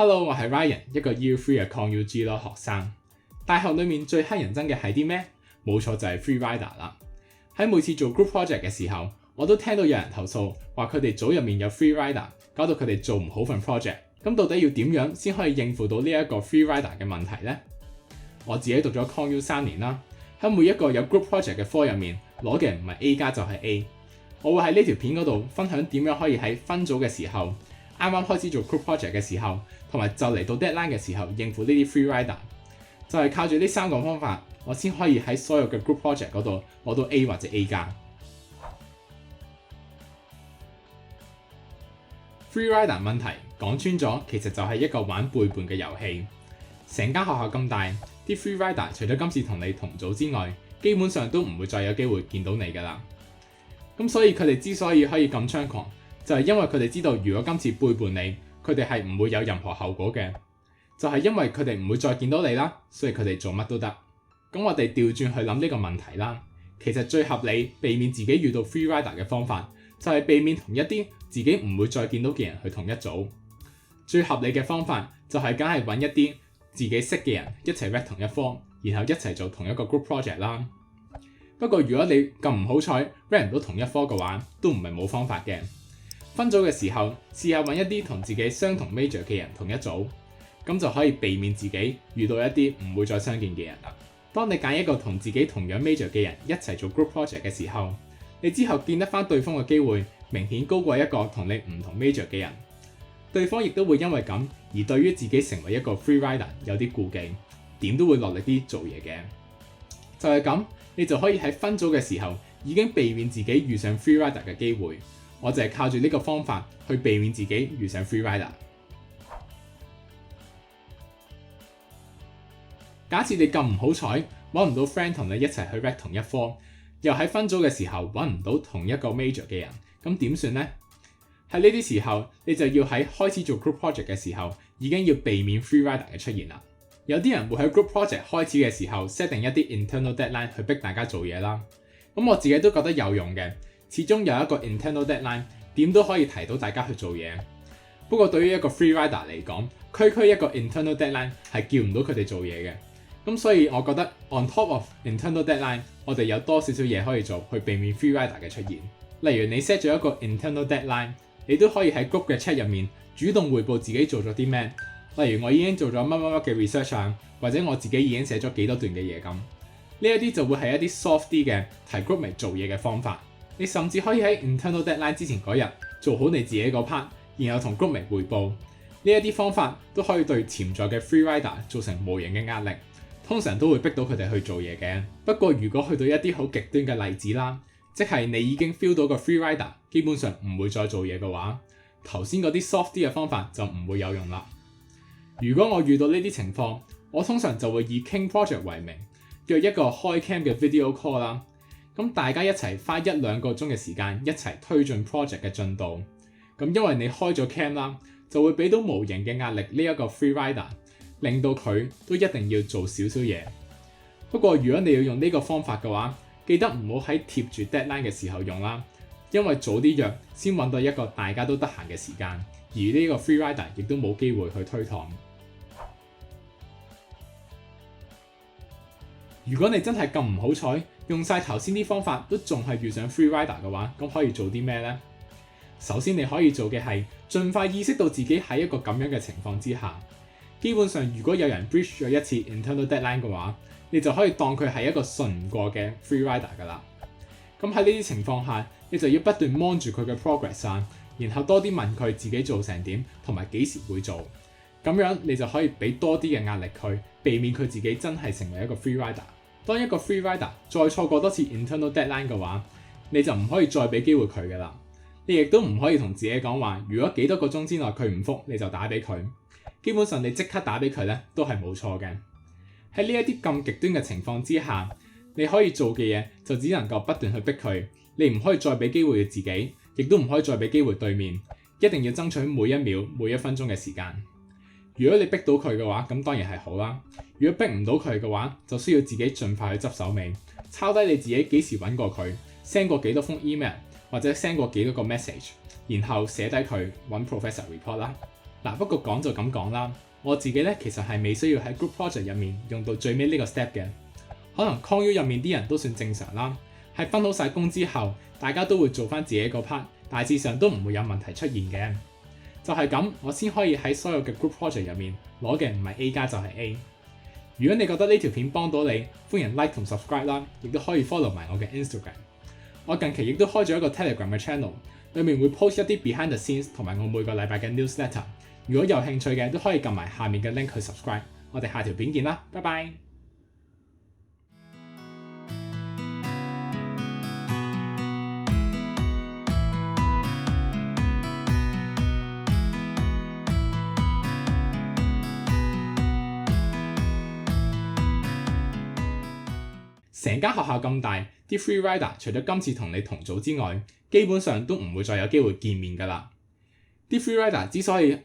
Hello， 我係 Ryan， 一個 Year 3嘅 Con-U-G 咯學生。大學裡面最乞人憎嘅係啲咩？冇錯就係 Free Rider 啦。喺每次做 group project 嘅時候，我都聽到有人投訴話佢哋組入面有 Free Rider， 搞到佢哋做唔好份 project。咁到底要點樣先可以應付到呢一個 Free Rider 嘅問題呢？我自己讀咗 Con-U 3年啦，喺每一個有 group project 嘅科入面攞嘅唔係 A 加就係 A。我會喺呢條片嗰度分享點樣可以喺分組嘅時候，啱啱開始做 group project 嘅時候，同埋就嚟到 deadline 嘅時候應付呢啲 free rider， 就係靠住呢3個方法，我先可以喺所有嘅 group project 嗰度攞到 A 或者 A 加。free rider 問題講穿咗，其實就係一個玩背叛嘅遊戲。成間學校咁大，啲 free rider 除咗今次同你同組之外，基本上都唔會再有機會見到你㗎啦。咁所以佢哋之所以可以咁猖狂，就係因為佢哋知道如果今次背叛你，佢哋係唔會有任何後果嘅。就係因為佢哋唔會再見到你啦，所以佢哋做乜都得。咁我哋調轉去諗呢個問題啦，其實最合理避免自己遇到 free rider 嘅方法，就係避免同一啲自己唔會再見到嘅人去同一組。最合理嘅方法就係梗係揾一啲自己識嘅人一齊 rec 同一科，然後一齊做同一個 group project 啦。不過如果你咁唔好彩 rec 唔到同一科嘅話，都唔係冇方法嘅。分組嘅時候，試下揾一啲同自己相同 major 嘅人同一組，咁就可以避免自己遇到一啲唔會再相見嘅人啦。當你揀一個同自己同樣 major 嘅人一齊做 group project 嘅時候，你之後見得翻對方嘅機會明顯高過一個同你唔同 major 嘅人。對方亦都會因為咁而對於自己成為一個 free rider 有啲顧忌，點都會落力啲做嘢嘅。就係咁，你就可以喺分組嘅時候已經避免自己遇上 free rider 嘅機會。我就係靠住呢個方法去避免自己遇上 free rider。假設你咁唔好彩揾唔到 friend 同你一齊去 rec 同一科，又喺分組嘅時候揾唔到同一個 major 嘅人，咁點算呢？喺呢啲時候，你就要喺開始做 group project 嘅時候已經要避免 free rider 嘅出現啦。有啲人會喺 group project 開始嘅時候 set 定一啲 internal deadline 去逼大家做嘢啦。咁我自己都覺得有用嘅。始終有一個 internal deadline， 點都可以提到大家去做嘢。不過對於一個 free rider 嚟講，區一個 internal deadline 係叫唔到佢哋做嘢嘅。咁所以我覺得 on top of internal deadline， 我哋有多少少嘢可以做去避免 free rider 嘅出現。例如你 set 咗一個 internal deadline， 你都可以喺 group 嘅 chat 入面主動匯報自己做咗啲咩。例如我已經做咗乜乜乜嘅 research 啊，或者我自己已經寫咗幾多段嘅嘢咁。呢一啲就會係一啲 soft 啲嘅提 group 嚟做嘢嘅方法。你甚至可以喺 internal deadline 之前嗰日做好你自己嗰 part， 然後同 groupmate 匯報。呢一啲方法都可以對潛在嘅 free rider 造成無形嘅壓力，通常都會逼到佢哋去做嘢嘅。不過如果去到一啲好極端嘅例子啦，即係你已經 feel 到個 free rider 基本上唔會再做嘢嘅話，頭先嗰啲 soft 啲嘅方法就唔會有用啦。如果我遇到呢啲情況，我通常就會以傾 project 為名，約一個開 cam 嘅 video call 啦。咁大家一齊花1-2個鐘嘅時間一齊推進 project 嘅進度。咁因為你開咗 cam 啦，就會俾到無形嘅壓力呢一個 free rider， 令到佢都一定要做少少嘢。不過如果你要用呢個方法嘅話，記得唔好喺貼住 deadline 嘅時候用啦，因為早啲約先揾到一個大家都得閒嘅時間，而呢個 free rider 亦都冇機會去推搪。如果你真係咁唔好彩，用晒頭先啲方法都仲係遇上 free rider 嘅話，咁可以做啲咩呢？首先你可以做嘅係盡快意識到自己喺一個咁樣嘅情況之下。基本上如果有人 breach 咗一次 internal deadline 嘅話，你就可以當佢係一個信唔過嘅 free rider 㗎啦。咁喺呢啲情況下，你就要不斷 mon 住佢嘅 progress 啊，然後多啲問佢自己做成點，同埋幾時會做。咁樣你就可以俾多啲嘅壓力佢，避免佢自己真係成為一個 free rider。當一個 free rider 再錯過多次 internal deadline 嘅話，你就唔可以再俾機會佢㗎啦。你亦都唔可以同自己講話，如果幾多個鐘之內佢唔覆，你就打俾佢。基本上你即刻打俾佢咧，都係冇錯嘅。喺呢一啲咁極端嘅情況之下，你可以做嘅嘢就只能夠不斷去逼佢。你唔可以再俾機會自己，亦都唔可以再俾機會對面。一定要爭取每一秒、每一分鐘嘅時間。如果你逼到佢嘅話，咁當然係好啦。如果逼唔到佢嘅話，就需要自己盡快去執手尾，抄低你自己幾時揾過佢 ，send 過幾多封 email 或者 send 過幾多個 message，然後寫低佢揾 professor report 啦。嗱，不過講就咁講啦，我自己咧其實係未需要喺 group project 入面用到最尾呢個 step 嘅。可能 Con U 入面啲人都算正常啦，喺分好晒工之後，大家都會做翻自己個 part，大致上都唔會有問題出現嘅。就係咁，我先可以喺所有嘅 group project 入面攞嘅唔係 A 加就係 A。如果你覺得呢條片幫到你，歡迎 like 同 subscribe 啦，亦都可以 follow 埋我嘅 Instagram。我近期亦都開咗一個 Telegram 嘅 channel， 裏面會 post 一啲 behind the scenes 同埋我每個禮拜嘅 newsletter。如果有興趣嘅都可以撳埋下面嘅 link 去 subscribe。我哋下條片見啦，拜拜。成間學校咁大，啲 free rider 除咗今次同你同組之外，基本上都唔會再有機會見面㗎啦。啲 free rider 之所以